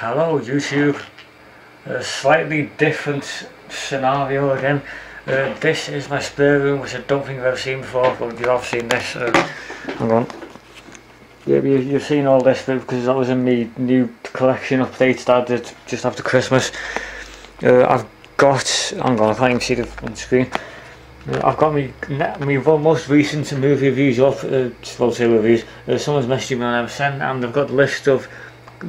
Hello YouTube, a slightly different scenario again. This is my spare room, which I don't think I've ever seen before, but you have seen this. Hang on. Yeah, you've seen all this because that was in my new collection updates that I did just after Christmas. I've got, hang on, I can't even see the on screen. I've got my most recent movie reviews up, well, two reviews. Someone's messaged me on MSN and I've got a list of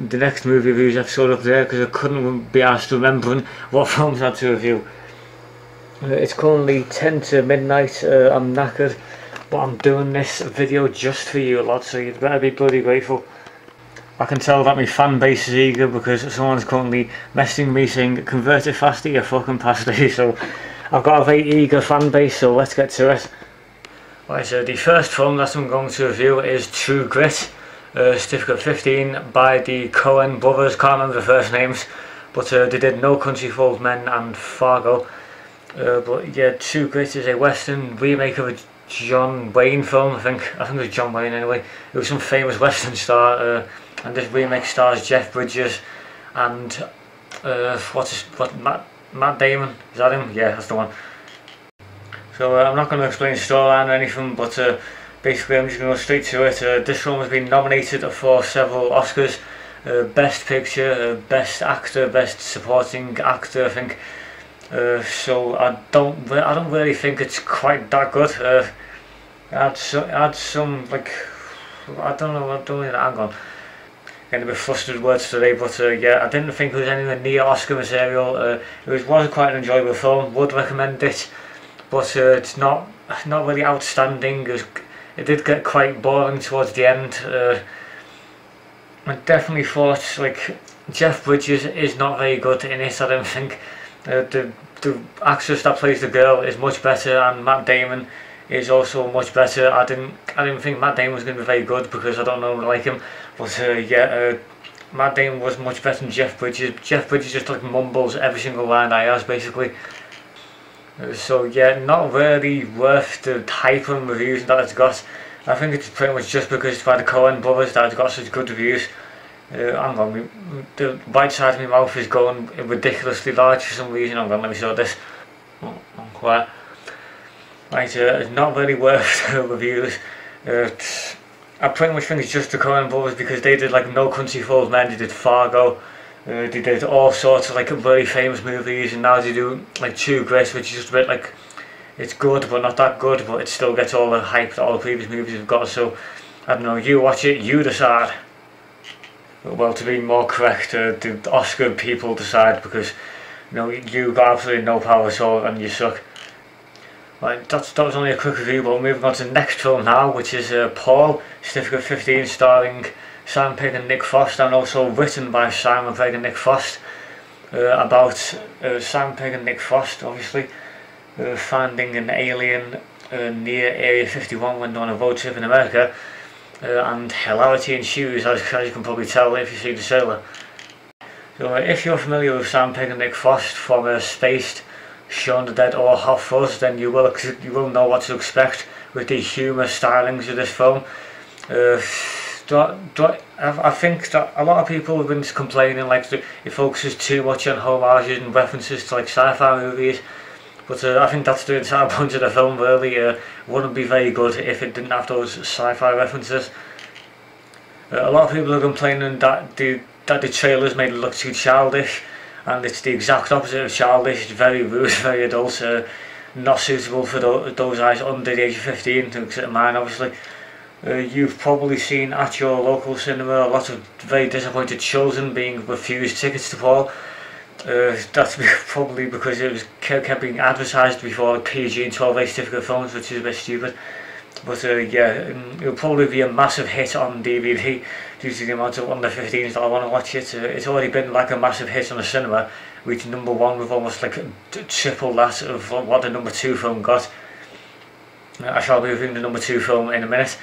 the next movie reviews episode up there because I couldn't be asked remembering what films I had to review. It's currently 10 to midnight, I'm knackered, but I'm doing this video just for you lot, so you'd better be bloody grateful. I can tell that my fan base is eager because someone's currently messaging me saying, "Convert it faster, you fucking pasty." So I've got a very eager fan base, so let's get to it. Right, so the first film that I'm going to review is True Grit. Certificate 15 by the Coen brothers. Can't remember the first names, but they did No Country for Old Men and Fargo. But yeah, True Grit is a western remake of a John Wayne film. I think it was John Wayne anyway. It was some famous western star, and this remake stars Jeff Bridges and Matt Damon. Is that him? Yeah, that's the one. So I'm not going to explain the storyline or anything, but basically I'm just going to go straight to it. This film has been nominated for several Oscars. Best Picture, Best Actor, Best Supporting Actor, I think. So I don't really think it's quite that good. I had some like, I don't know, hang on. Getting a bit flustered words today, but yeah, I didn't think it was anywhere near Oscar material. It was quite an enjoyable film. Would recommend it, but it's not really outstanding. It did get quite boring towards the end. I definitely thought like Jeff Bridges is not very good in it. I don't think the actress that plays the girl is much better, and Matt Damon is also much better. I didn't think Matt Damon was going to be very good because I don't know like him, but yeah, Matt Damon was much better than Jeff Bridges. Jeff Bridges just like mumbles every single line he has basically. So yeah, not really worth the hype and reviews that it's got. I think it's pretty much just because it's by the Coen brothers that it's got such good reviews. Hang on, the right side of my mouth is going ridiculously large for some reason. Hang on, let me show this. Right, it's not really worth the reviews. I pretty much think it's just the Coen brothers because they did like No Country for Old Men, they did Fargo. They did all sorts of like very famous movies, and now they do like True Grit, which is just a bit like, it's good but not that good, but it still gets all the hype that all the previous movies have got. So I don't know, you watch it, you decide. Well, to be more correct, the Oscar people decide, because you know you got absolutely no power at all and you suck. Right, that was only a quick review, but moving on to the next film now, which is Paul, Certificate 15, starring Simon Pegg and Nick Frost, and also written by Simon Pegg and Nick Frost, about Simon Pegg and Nick Frost obviously finding an alien near Area 51 when they're on a road trip in America, and hilarity ensues, as you can probably tell if you see the trailer. So if you're familiar with Simon Pegg and Nick Frost from Spaced, Shaun the Dead or Hot Fuzz, then you will know what to expect with the humour stylings of this film. I think that a lot of people have been complaining like it focuses too much on homages and references to like sci-fi movies, but I think that's the entire point of the film really. Wouldn't be very good if it didn't have those sci-fi references. A lot of people are complaining that the trailers made it look too childish, and it's the exact opposite of childish. It's very rude, very adult, not suitable for those eyes under the age of 15, to except mine obviously. You've probably seen at your local cinema a lot of very disappointed children being refused tickets to Paul. That's probably because it was kept being advertised before PG and 12A certificate films, which is a bit stupid. But yeah, it'll probably be a massive hit on DVD due to the amount of under 15s that I want to watch it. It's already been like a massive hit on the cinema, reaching #1 with almost like triple that of what the #2 film got. I shall be reviewing the #2 film in a minute.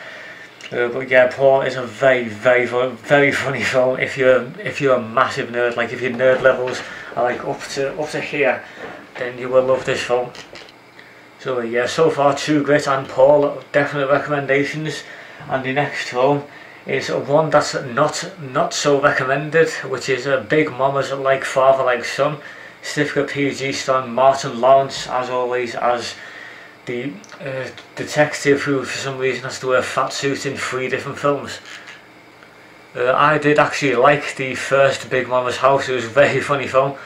But yeah, Paul is a very funny film. If you're a massive nerd, like if your nerd levels are like up to here, then you will love this film. So yeah, so far True Grit and Paul, definite recommendations. And the next film is one that's not so recommended, which is Big Momma's Like Father Like Son, certificate PG, starring Martin Lawrence as always as the detective who for some reason has to wear a fat suit in 3 different films. I did actually like the first Big Momma's House. It was a very funny film.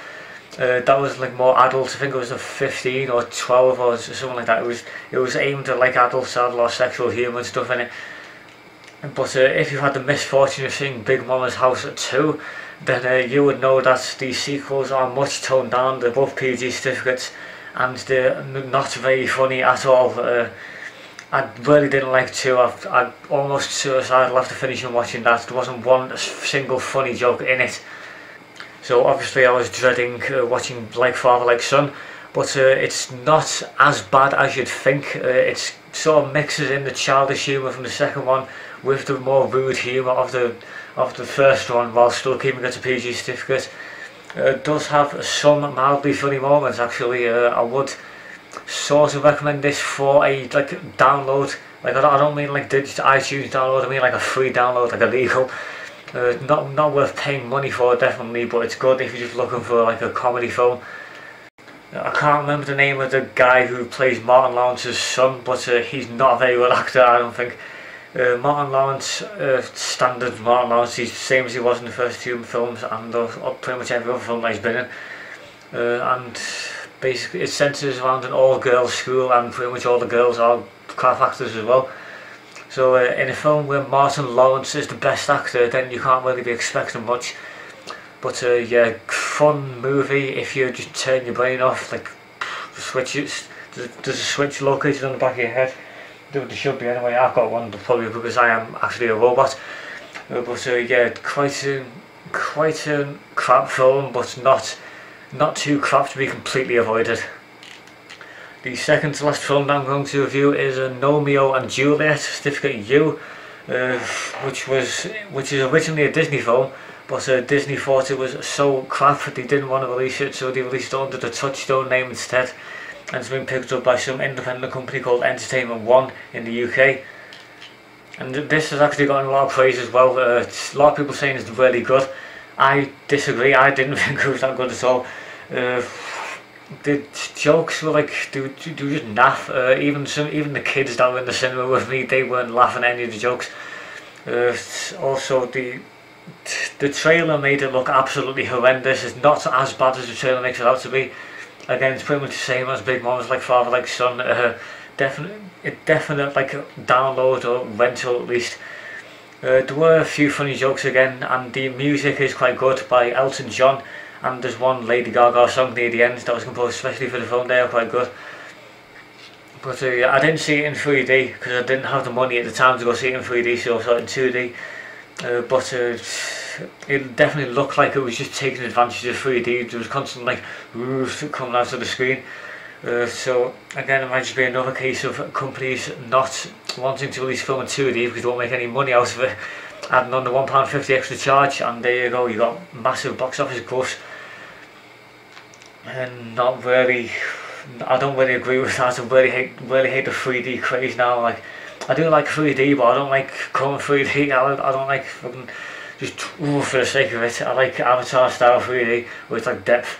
That was like more adult. I think it was a 15 or 12 or something like that. It was aimed at like adults, had a lot of sexual humour and stuff in it. But if you had the misfortune of seeing Big Momma's House 2, then you would know that the sequels are much toned down. They're both PG certificates and they're not very funny at all. I really didn't like 2. I almost suicidal after finishing watching that. There wasn't one single funny joke in it. So obviously I was dreading watching Like Father Like Son, but it's not as bad as you'd think. It sort of mixes in the childish humour from the second one with the more rude humour of the first one, while still keeping it a PG certificate. It does have some mildly funny moments actually. I would sort of recommend this for a download. Like I don't mean like digital iTunes download, I mean like a free download, like illegal. Not worth paying money for definitely, but it's good if you're just looking for like a comedy film. I can't remember the name of the guy who plays Martin Lawrence's son, but he's not a very good actor, I don't think. Martin Lawrence, standard Martin Lawrence, he's the same as he was in the first 2 films and pretty much every other film that he's been in. And basically it centres around an all-girls school and pretty much all the girls are crap actors as well. So in a film where Martin Lawrence is the best actor, then you can't really be expecting much. But yeah, fun movie if you just turn your brain off. Like switches, there's a switch located on the back of your head. There should be anyway. I've got one, but probably because I am actually a robot. But yeah, quite a crap film, but not too crap to be completely avoided. The second to last film that I'm going to review is Gnomeo and Juliet, certificate U, which is originally a Disney film, but Disney thought it was so crap they didn't want to release it, so they released it under the Touchstone name instead, and it's been picked up by some independent company called EOne in the UK. And this has actually gotten a lot of praise as well. A lot of people saying it's really good. I disagree. I didn't think it was that good at all. The jokes were like, they were just naff. Even the kids that were in the cinema with me, they weren't laughing at any of the jokes. Also, the trailer made it look absolutely horrendous. It's not as bad as the trailer makes it out to be. Again, it's pretty much the same as Big Momma's Like Father Like Son. Definite like download or rental at least. There were a few funny jokes again, and the music is quite good by Elton John. And there's one Lady Gaga song near the end that was composed especially for the film. They are quite good. But I didn't see it in 3D because I didn't have the money at the time to go see it in 3D, so I saw it in 2D. But it definitely looked like it was just taking advantage of 3D. There was constant like coming out of the screen. So again, it might just be another case of companies not wanting to release film in 2D because they won't make any money out of it, adding on the £1.50 extra charge, and there you go, you got massive box office growth. And not really, I don't really agree with that. I really hate the 3D craze now. Like, I do like 3D, but I don't like current 3D. I don't like fucking just for the sake of it. I like Avatar style 3D with like depth.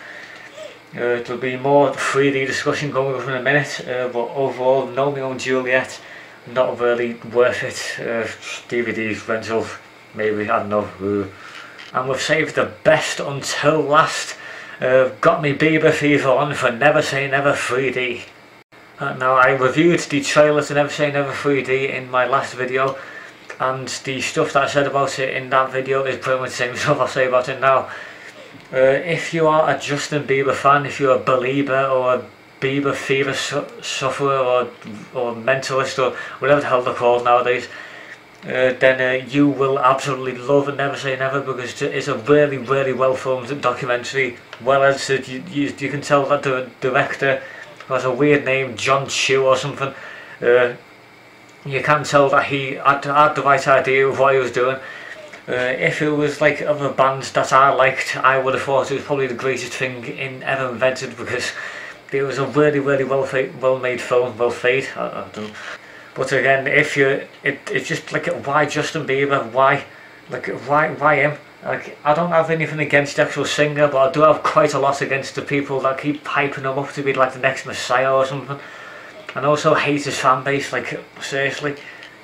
There'll be more 3D discussion going up in a minute, but overall, Gnomeo and Juliet, not really worth it. DVD rental, maybe, I don't know. And we've saved the best until last. Got me Bieber fever on for Never Say Never 3D. Now, I reviewed the trailer to Never Say Never 3D in my last video, and the stuff that I said about it in that video is pretty much the same stuff I'll say about it now. If you are a Justin Bieber fan, if you're a believer or a Bieber fever sufferer or mentalist or whatever the hell they're called nowadays, then you will absolutely love Never Say Never, because it's a really well filmed documentary, well edited. You can tell that the director has a weird name, John Chu or something. You can tell that he had the right idea of what he was doing. If it was like other bands that I liked, I would have thought it was probably the greatest thing ever invented, because it was a really well made film, well made. I don't know. But again, if you, it's just like, why Justin Bieber? Why, like, why him? Like, I don't have anything against the actual singer, but I do have quite a lot against the people that keep hyping him up to be like the next Messiah or something. And also hate his fan base. Like, seriously,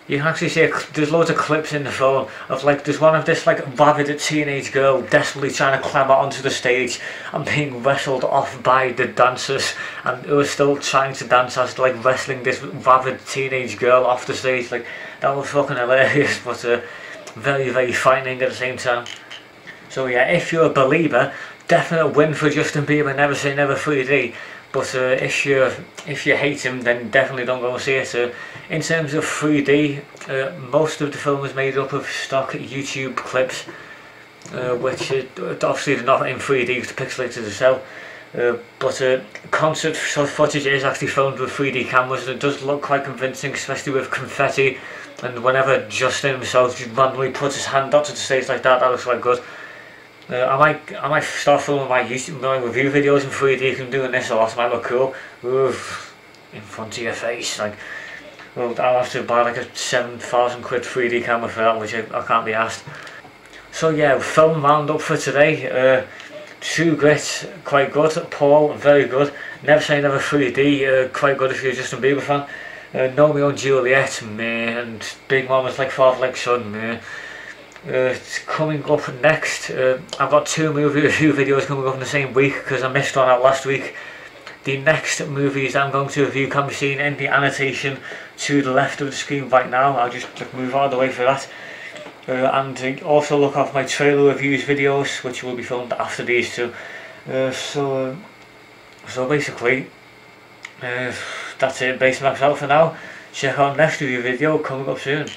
you can actually see there's loads of clips in the film of, like, there's one of this like rabid teenage girl desperately trying to clamber onto the stage and being wrestled off by the dancers, and who was still trying to dance as like wrestling this rabid teenage girl off the stage. Like, that was fucking hilarious, but very, very frightening at the same time. So yeah, if you're a believer, definite win for Justin Bieber, never say never 3D. But if you hate him, then definitely don't go and see it. In terms of 3D, most of the film is made up of stock YouTube clips, which obviously they're not in 3D because the pixelated as hell. But concert footage is actually filmed with 3D cameras, and it does look quite convincing, especially with confetti. And whenever Justin himself just randomly puts his hand up to the stage like that, that looks quite good. I might start filming my review videos in 3D because I'm doing this a lot. It might look cool. Oof, in front of your face. Like, well, I'll have to buy like a 7,000 quid 3D camera for that, which I can't be asked. So yeah, film roundup for today. True Grit, quite good. Paul, very good. Never Say Never 3D, quite good if you're a Justin Bieber fan. Gnomeo and Juliet, meh. And Big Momma's like Father Like Son, meh. It's coming up next. I've got 2 movie review videos coming up in the same week because I missed one out last week. The next movies I'm going to review can be seen in the annotation to the left of the screen right now. I'll just move out of the way for that. And also look out for my trailer reviews videos, which will be filmed after these two. So basically, that's it. Based on that for now. Check out next review video coming up soon.